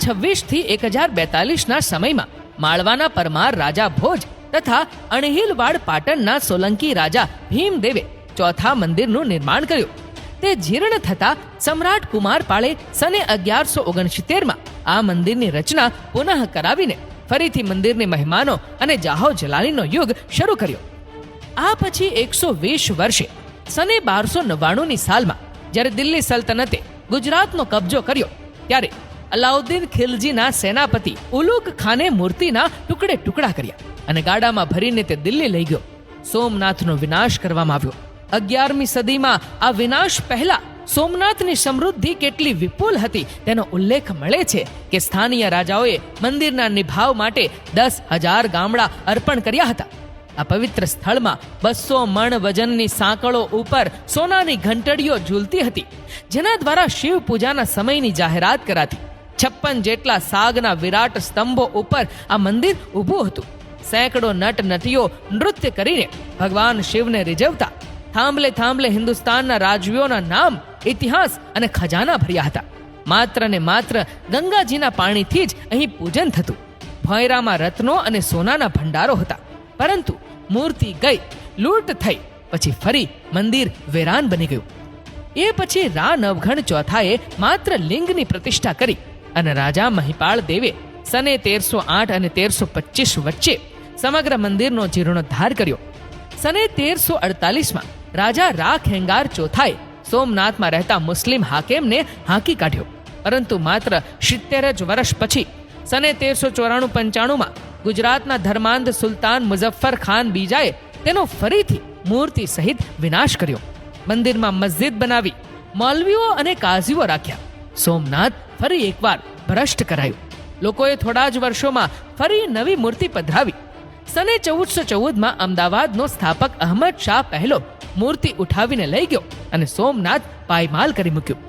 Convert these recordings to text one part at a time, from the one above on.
1026 થી 1042ના સમયમાં માળવાના પરમાર રાજા ભોજ તથા અણહિલવાડ પાટણના સોલંકી રાજા ભીમદેવે ચોથા મંદિરનું નિર્માણ કર્યું. તે જીર્ણ થતા સમ્રાટ કુમારપાળે સને 1169માં આ મંદિરની રચના પુનઃ કરાવીને ફરીથી મંદિરની મહેમાનો અને જાહો જલાલીનો યુગ શરૂ કર્યો. આ પછી 120 વર્ષે સને 1299ની સાલમાં જ્યારે દિલ્હી સલ્તનતે ગુજરાતનો કબજો કર્યો ત્યારે અલાઉદ્દીન ખિલજીના સેનાપતિ ઉલુગ ખાને મૂર્તિના ટુકડે ટુકડા કર્યા અને ગાડામાં ભરીને તે દિલ્હી લઈ ગયો. સોમનાથનો વિનાશ કરવામાં આવ્યો. 11મી સદીમાં આ વિનાશ પહેલા સોમનાથની સમૃદ્ધિ કેટલી વિપુલ હતી તેનો ઉલ્લેખ મળે છે કે સ્થાનીય રાજાઓએ મંદિરના નિભાવ માટે 10,000 ગામડા અર્પણ કર્યા હતા. આ પવિત્ર સ્થળમાં 200 મણ વજનની સાંકળો ઉપર સોનાની ઘંટડીઓ ઝૂલતી હતી, જેના દ્વારા શિવ પૂજાના સમયની જાહેરાત કરાતી. 56 જેટલા સાગના વિરાટ સ્તંભો ઉપર આ મંદિર ઊભું હતું. સેંકડો નટ નટીઓ નૃત્ય કરીને ભગવાન શિવને રીઝવતા. થાંભલે થાંભલે હિન્દુસ્તાનના રાજવીઓના નામ, ઇતિહાસ અને ખજાના ભર્યા હતા. માત્ર ને માત્ર ગંગાજીના પાણીથી જ અહીં પૂજન થતું. ભોંયરામાં રત્નો અને સોનાના ભંડારો હતા, પરંતુ મૂર્તિ ગઈ, લૂંટ થઈ, પછી ફરી મંદિર વેરાન બની ગયું. એ પછી રા નવઘણ ચોથાએ માત્ર લિંગની પ્રતિષ્ઠા કરી અને રાજા મહિપાળ દેવે સને 1308 અને 1325 વચ્ચે સમગ્ર મંદિરનો જીર્ણોદ્ધાર કર્યો. સને 1348માં રાજા રા ખેંગાર ચોથાએ સોમનાથમાં રહેતા મુસ્લિમ હાકેમને હાંકી કાઢ્યો, પરંતુ માત્ર 70 જ વર્ષ પછી સને 1394-95માં ગુજરાતના ધર્માંધ સુલતાન મુઝફ્ફર ખાન બીજાએ તેનો ફરીથી મૂર્તિ સહિત વિનાશ કર્યો. મંદિરમાં મસ્જિદ બનાવી, મૌલવીઓ અને કાઝીઓ રાખ્યા. સોમનાથ ફરી એકવાર ભ્રષ્ટ કરાયું. લોકોએ થોડા જ વર્ષોમાં ફરી નવી મૂર્તિ પધરાવી. સને 1414માં અમદાવાદનો સ્થાપક અહમદ શાહ પહેલો મૂર્તિ ઉઠાવીને લઈ ગયો અને સોમનાથ પાયમાલ કરી મૂક્યું.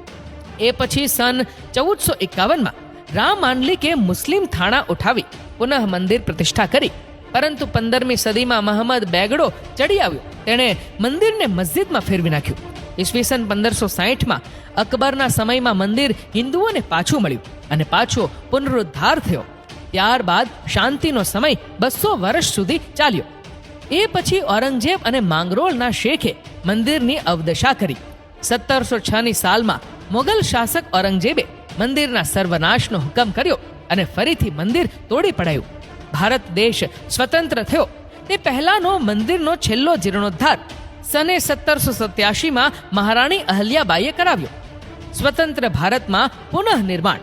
એ પછી સન 1451માં રામ માંડલિકે મુસ્લિમ થાણા ઉઠાવી પુનઃ મંદિર પ્રતિષ્ઠા કરી, પરંતુ 15મી સદીમાં મહંમદ બેગડો ચડી આવ્યો. તેણે મંદિરને મસ્જિદમાં ફેરવી નાખ્યું. ઈસવીસન 1560માં અકબરના સમયમાં મંદિર હિન્દુઓને પાછું મળ્યું અને પાછો પુનરુદ્ધાર થયો. ત્યારબાદ શાંતિનો સમય 200 વર્ષ સુધી ચાલ્યો. એ પછી ઔરંગઝેબ અને માંગરોળના શેખે મંદિરની અવદશા કરી. 1706ની સાલમાં મોગલ શાસક ઔરંગઝેબે મંદિરના સર્વનાશનો હુકમ કર્યો અને ફરીથી મંદિર તોડી પડાયું. ભારત દેશ સ્વતંત્ર થયો તે પહેલાનો મંદિરનો છેલ્લો જીર્ણોદ્ધાર સને 1787માં મહારાણી અહલ્યાબાઈએ કરાવ્યો. સ્વતંત્ર ભારતમાં પુનઃ નિર્માણ.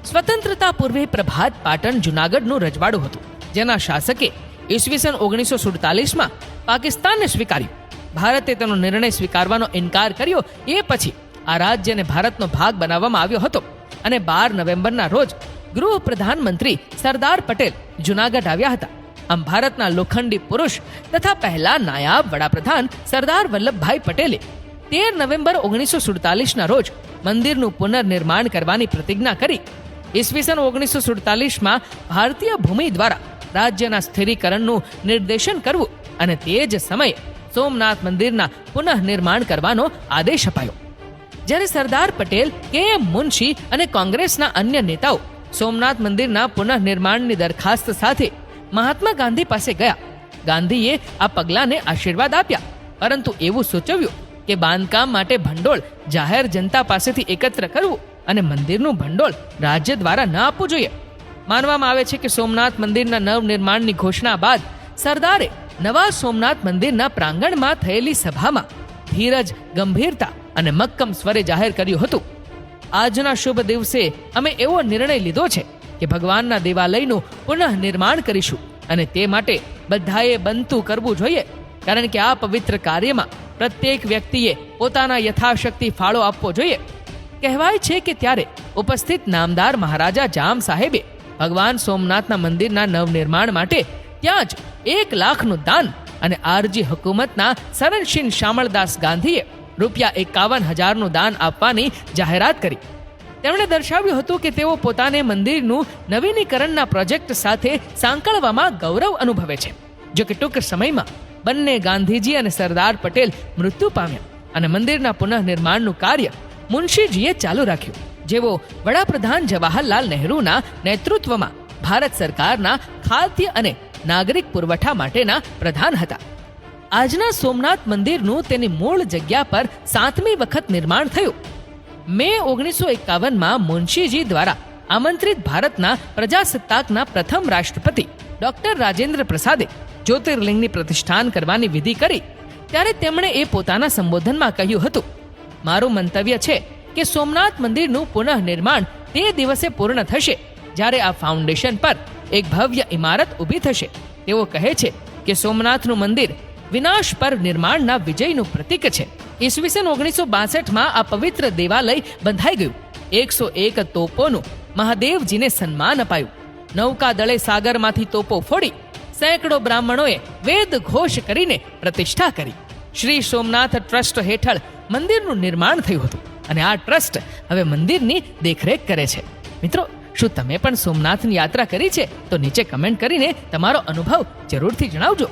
સ્વતંત્રતા પૂર્વે પ્રભાત પાટણ જૂનાગઢનું રજવાડું હતું, જેના શાસકે ઈસવીસન 1947માં પાકિસ્તાનને સ્વીકાર્યું. ભારતે તેનો નિર્ણય સ્વીકારવાનો ઇનકાર કર્યો. એ પછી આ રાજ્યને ભારતનો ભાગ બનાવવામાં આવ્યો હતો અને 12 નવેમ્બરના રોજ ગૃહ પ્રધાનમંત્રી સરદાર પટેલ જૂનાગઢ આવ્યા હતા. આમ ભારતના લોખંડી પુરુષ તથા પહેલા નાયબ વડાપ્રધાન સરદાર વલ્લભભાઈ પટેલે 13 નવેમ્બર 1947ના રોજ મંદિરનું પુનર્નિર્માણ કરવાની પ્રતિજ્ઞા કરી. ઈસવીસન 1947માં ભારતીય ભૂમિ દ્વારા રાજ્યના સ્થિરીકરણનું નિર્દેશન કરવું અને તે જ સમયે સોમનાથ મંદિરના પુનઃનિર્માણ કરવાનો આદેશ અપાયો. જ્યારે સરદાર પટેલ, કે.એમ. મુનશી અને કોંગ્રેસના અન્ય નેતાઓ સોમનાથ મંદિરના પુનઃનિર્માણની દરખાસ્ત સાથે મહાત્મા ગાંધી પાસે ગયા. ગાંધીએ આ પગલાંને આશીર્વાદ આપ્યા, પરંતુ એવું સૂચવ્યું કે બાંધકામ માટે ભંડોળ જાહેર જનતા પાસેથી એકત્ર કરવું અને મંદિરનું ભંડોળ રાજ્ય દ્વારા ન આપવું જોઈએ. માનવામાં આવે છે કે સોમનાથ મંદિરના નવનિર્માણની ઘોષણા બાદ સરદારે નવા સોમનાથ મંદિરના પ્રાંગણમાં થયેલી સભામાં ધીરજ, ગંભીરતા અને મક્કમ સ્વરે જાહેર કર્યું હતું, આજના શુભ દિવસે અમે એવો નિર્ણય લીધો છે કે ભગવાનના દેવાલયનું પુનઃ નિર્માણ કરીશું અને તે માટે બધાએ બનતું કરવું જોઈએ, કારણ કે આ પવિત્ર કાર્યમાં પ્રત્યેક વ્યક્તિએ પોતાના યથાશક્તિ ફાળો આપવો જોઈએ. કહેવાય છે કે ત્યારે ઉપસ્થિત નામદાર મહારાજા જામ સાહેબે ભગવાન સોમનાથના મંદિરના નવનિર્માણ માટે ત્યાં જ 1 લાખનું દાન અને આરજી હુકુમતના સરનશીન શામળદાસ ગાંધીએ ₹51,000નું દાન આપવાની જાહેરાત કરી. તેમણે દર્શાવ્યું હતું કે તેઓ પોતાને મંદિરનું નવીનીકરણના પ્રોજેક્ટ સાથે સાંકળવામાં ગૌરવ અનુભવે છે. જો કે ટૂંક સમયમાં બંને ગાંધીજી અને સરદાર પટેલ મૃત્યુ પામ્યા અને મંદિરના પુનઃનિર્માણનું કાર્ય મુનશીજીએ ચાલુ રાખ્યું. જેઓ વડાપ્રધાન જવાહરલાલ નહેરુના નેતૃત્વમાં ભારત સરકારના ખાદ્ય અને નાગરિક પુરવઠા માટેના પ્રધાન હતા. આજના સોમનાથ મંદિરનું તેની મૂળ જગ્યા પર 7મી વખત નિર્માણ થયું. મે 1951માં મુનશીજી દ્વારા આમંત્રિત ભારતના પ્રજાસત્તાકના પ્રથમ રાષ્ટ્રપતિ ડોક્ટર રાજેન્દ્ર પ્રસાદે જ્યોતિર્લિંગની પ્રતિષ્ઠાન કરવાની વિધિ કરી ત્યારે તેમણે એ પોતાના સંબોધનમાં કહ્યું હતું, મારું મંતવ્ય છે કે સોમનાથ મંદિરનું પુનઃનિર્માણ તે દિવસે પૂર્ણ થશે જ્યારે આ ફાઉન્ડેશન પર એક ભવ્ય ઇમારત ઊભી થશે. તેઓ કહે છે કે સોમનાથનું મંદિર વિનાશ પર નિર્માણના વિજયનું પ્રતીક છે. ઈસવીસન 1962માં આ પવિત્ર દેવાલય બંધાઈ ગયું. 101 તોપોનું મહાદેવજીને સન્માન અપાયું. નૌકાદળે સાગરમાંથી તોપો ફોડી સેંકડો બ્રાહ્મણોએ વેદ ઘોષ કરીને પ્રતિષ્ઠા કરી. શ્રી સોમનાથ ટ્રસ્ટ હેઠળ મંદિરનું નિર્માણ થયું હતું અને આ ટ્રસ્ટ હવે મંદિરની દેખરેખ કરે છે. મિત્રો, શું તમે પણ સોમનાથની યાત્રા કરી છે? તો નીચે કમેન્ટ કરીને તમારો અનુભવ જરૂરથી જણાવજો.